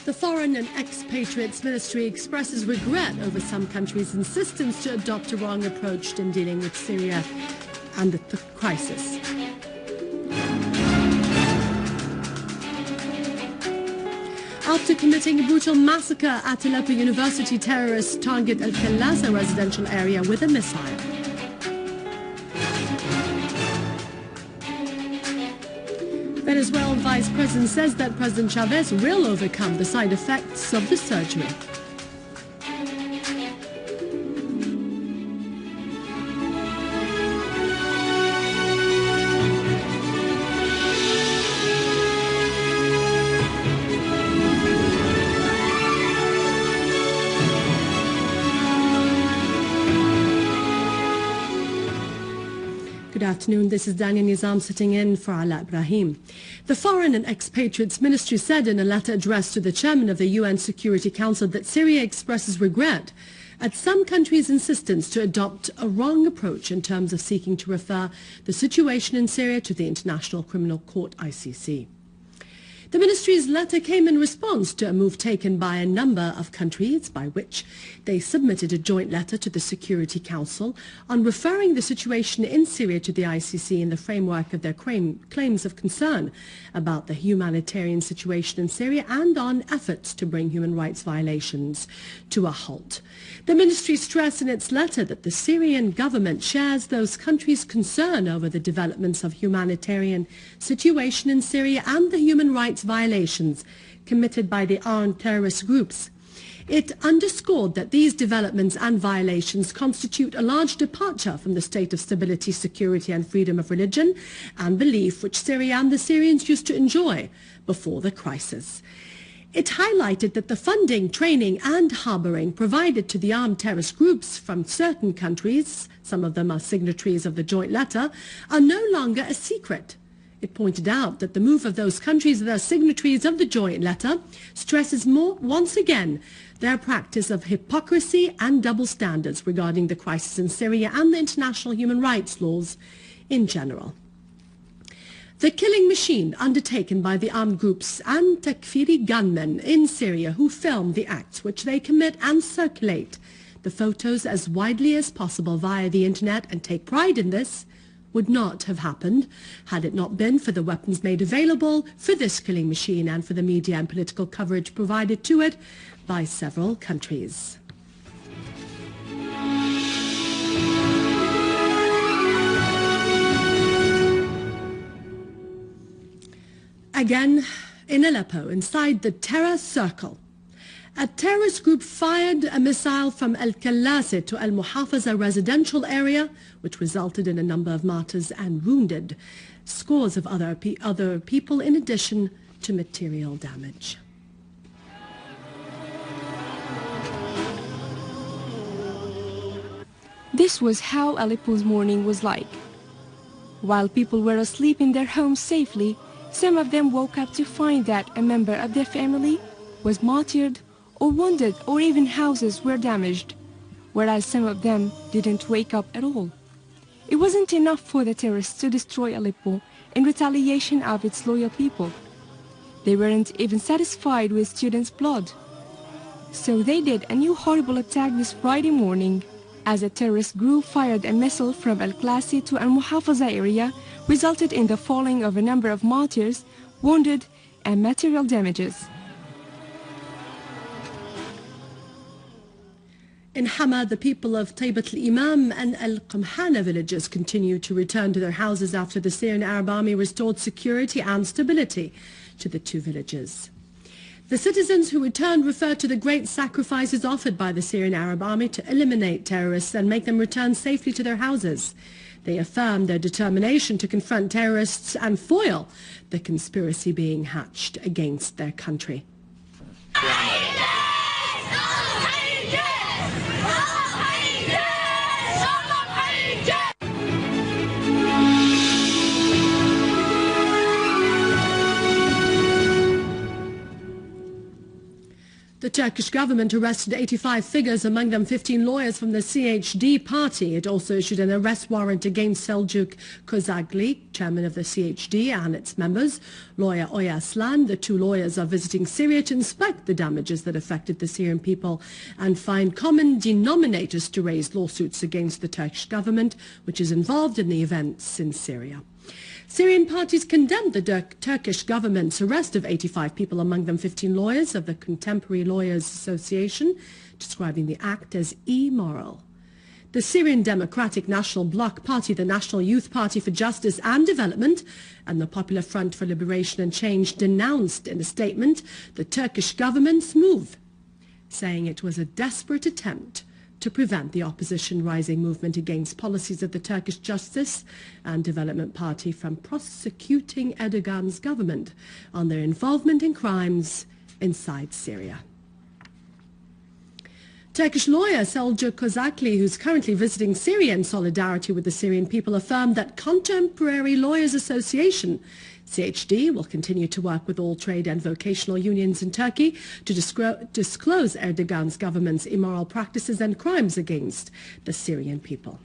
The Foreign and Expatriates Ministry expresses regret over some countries' insistence to adopt a wrong approach in dealing with Syria and the crisis. After committing a brutal massacre at Aleppo University, terrorists target Al-Khalasa residential area with a missile. Venezuelan Vice President says that President Chavez will overcome the side effects of the surgery. Good afternoon, this is Dania Nizam sitting in for Ala Ibrahim. The Foreign and Expatriates Ministry said in a letter addressed to the chairman of the UN Security Council that Syria expresses regret at some countries' insistence to adopt a wrong approach in terms of seeking to refer the situation in Syria to the International Criminal Court, ICC. The ministry's letter came in response to a move taken by a number of countries by which they submitted a joint letter to the Security Council on referring the situation in Syria to the ICC in the framework of their claims of concern about the humanitarian situation in Syria and on efforts to bring human rights violations to a halt. The ministry stressed in its letter that the Syrian government shares those countries' concern over the developments of humanitarian situation in Syria and the human rights violations committed by the armed terrorist groups. It underscored that these developments and violations constitute a large departure from the state of stability, security and freedom of religion and belief which Syria and the Syrians used to enjoy before the crisis. It highlighted that the funding, training and harboring provided to the armed terrorist groups from certain countries, some of them are signatories of the joint letter, are no longer a secret. It pointed out that the move of those countries that are signatories of the joint letter stresses once again their practice of hypocrisy and double standards regarding the crisis in Syria and the international human rights laws in general. The killing machine undertaken by the armed groups and Takfiri gunmen in Syria who film the acts which they commit and circulate the photos as widely as possible via the internet and take pride in this would not have happened had it not been for the weapons made available for this killing machine and for the media and political coverage provided to it by several countries. Again, in Aleppo, inside the terror circle, a terrorist group fired a missile from Al-Khalasa to Al-Muhafaza residential area, which resulted in a number of martyrs and wounded scores of other people in addition to material damage. This was how Aleppo's morning was like. While people were asleep in their homes safely, some of them woke up to find that a member of their family was martyred or wounded, or even houses were damaged, whereas some of them didn't wake up at all. It wasn't enough for the terrorists to destroy Aleppo in retaliation of its loyal people. They weren't even satisfied with students' blood. So they did a new horrible attack this Friday morning, as a terrorist group fired a missile from Al-Khalasa to Al-Muhafaza area, resulted in the falling of a number of martyrs, wounded and material damages. In Hama, the people of Taibat al-Imam and Al-Qamhana villages continue to return to their houses after the Syrian Arab Army restored security and stability to the two villages. The citizens who returned referred to the great sacrifices offered by the Syrian Arab Army to eliminate terrorists and make them return safely to their houses. They affirmed their determination to confront terrorists and foil the conspiracy being hatched against their country. The Turkish government arrested 85 figures, among them 15 lawyers from the CHD party. It also issued an arrest warrant against Seljuk Kozagli, chairman of the CHD, and its members. Lawyer Oya Aslan, the two lawyers are visiting Syria to inspect the damages that affected the Syrian people and find common denominators to raise lawsuits against the Turkish government, which is involved in the events in Syria. Syrian parties condemned the Turkish government's arrest of 85 people, among them 15 lawyers of the Contemporary Lawyers Association, describing the act as immoral. The Syrian Democratic National Bloc Party, the National Youth Party for Justice and Development, and the Popular Front for Liberation and Change denounced in a statement the Turkish government's move, saying it was a desperate attempt to prevent the opposition rising movement against policies of the Turkish Justice and Development Party from prosecuting Erdogan's government on their involvement in crimes inside Syria. Turkish lawyer Seljuk Kozakli, who's currently visiting Syria in solidarity with the Syrian people, affirmed that Contemporary Lawyers Association, CHD, will continue to work with all trade and vocational unions in Turkey to disclose Erdogan's government's immoral practices and crimes against the Syrian people.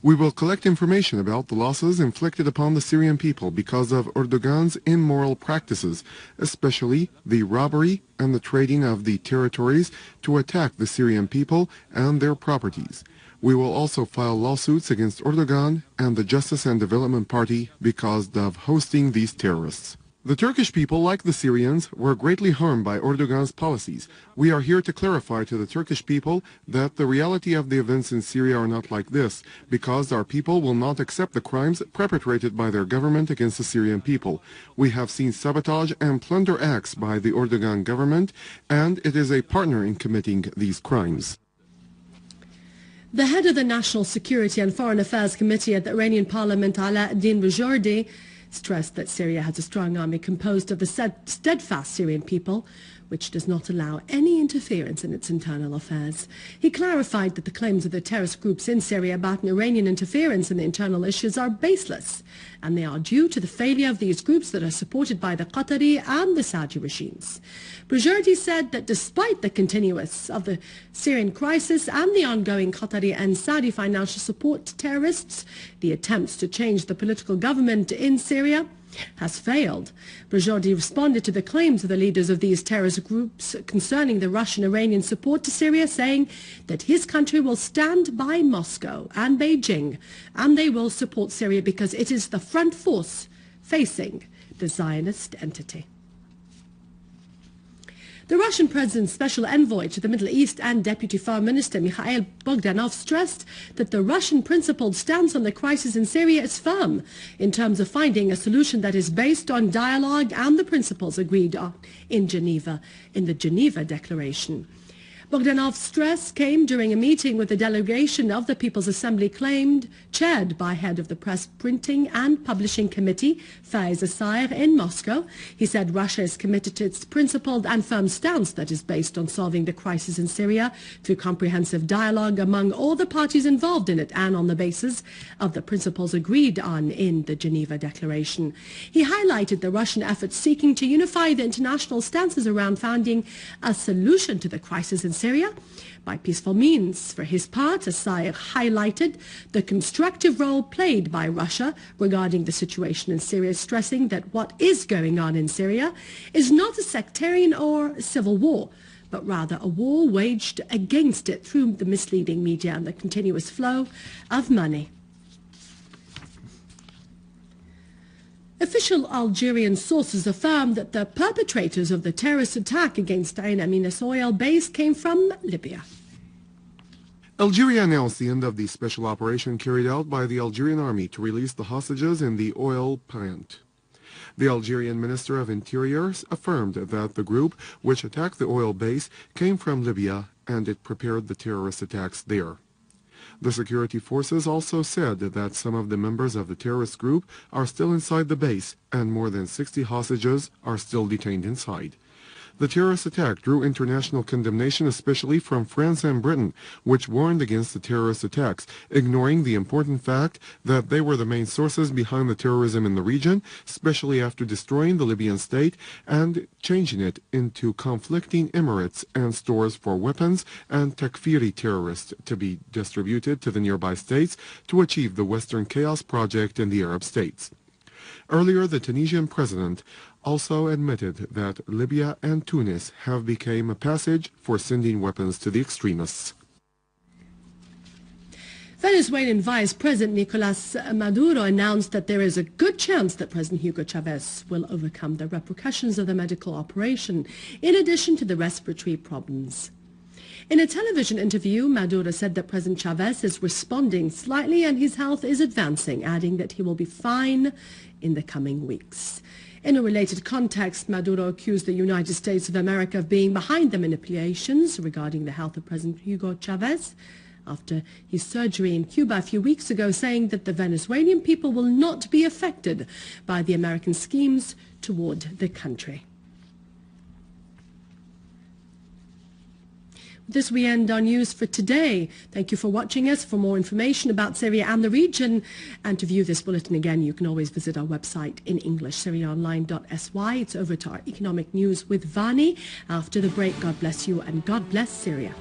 We will collect information about the losses inflicted upon the Syrian people because of Erdogan's immoral practices, especially the robbery and the trading of the territories to attack the Syrian people and their properties. We will also file lawsuits against Erdogan and the Justice and Development Party because of hosting these terrorists. The Turkish people, like the Syrians, were greatly harmed by Erdogan's policies. We are here to clarify to the Turkish people that the reality of the events in Syria are not like this, because our people will not accept the crimes perpetrated by their government against the Syrian people. We have seen sabotage and plunder acts by the Erdogan government, and it is a partner in committing these crimes. The head of the National Security and Foreign Affairs Committee at the Iranian Parliament, Alaaddin Bajordi, stressed that Syria has a strong army composed of the steadfast Syrian people, which does not allow any interference in its internal affairs. He clarified that the claims of the terrorist groups in Syria about an Iranian interference in the internal issues are baseless, and they are due to the failure of these groups that are supported by the Qatari and the Saudi regimes. Bajordi said that despite the continuance of the Syrian crisis and the ongoing Qatari and Saudi financial support to terrorists, the attempts to change the political government in Syria has failed. Bajordi responded to the claims of the leaders of these terrorist groups concerning the Russian-Iranian support to Syria, saying that his country will stand by Moscow and Beijing, and they will support Syria because it is the front force facing the Zionist entity. The Russian President's special envoy to the Middle East and Deputy Foreign Minister Mikhail Bogdanov stressed that the Russian principled stance on the crisis in Syria is firm in terms of finding a solution that is based on dialogue and the principles agreed on in Geneva, in the Geneva Declaration. Bogdanov's stress came during a meeting with the delegation of the People's Assembly chaired by head of the Press Printing and Publishing Committee, Faiz Assair, in Moscow. He said Russia is committed to its principled and firm stance that is based on solving the crisis in Syria through comprehensive dialogue among all the parties involved in it and on the basis of the principles agreed on in the Geneva Declaration. He highlighted the Russian efforts seeking to unify the international stances around finding a solution to the crisis in Syria by peaceful means. For his part, Assair highlighted the constructive role played by Russia regarding the situation in Syria, stressing that what is going on in Syria is not a sectarian or civil war, but rather a war waged against it through the misleading media and the continuous flow of money. Official Algerian sources affirm that the perpetrators of the terrorist attack against Ain Aminas oil base came from Libya. Algeria announced the end of the special operation carried out by the Algerian army to release the hostages in the oil plant. The Algerian Minister of Interior affirmed that the group which attacked the oil base came from Libya and it prepared the terrorist attacks there. The security forces also said that some of the members of the terrorist group are still inside the base and more than 60 hostages are still detained inside. The terrorist attack drew international condemnation, especially from France and Britain, which warned against the terrorist attacks, ignoring the important fact that they were the main sources behind the terrorism in the region, especially after destroying the Libyan state and changing it into conflicting emirates and stores for weapons and Takfiri terrorists to be distributed to the nearby states to achieve the Western Chaos Project in the Arab states. Earlier, the Tunisian president also admitted that Libya and Tunis have become a passage for sending weapons to the extremists. Venezuelan Vice President Nicolas Maduro announced that there is a good chance that President Hugo Chavez will overcome the repercussions of the medical operation, in addition to the respiratory problems. In a television interview, Maduro said that President Chavez is responding slightly and his health is advancing, adding that he will be fine in the coming weeks. In a related context, Maduro accused the United States of America of being behind the manipulations regarding the health of President Hugo Chavez after his surgery in Cuba a few weeks ago, saying that the Venezuelan people will not be affected by the American schemes toward the country. With this, we end our news for today. Thank you for watching us. For more information about Syria and the region, and to view this bulletin again, you can always visit our website in English, syriaonline.sy. It's over to our economic news with Vani. After the break, God bless you and God bless Syria.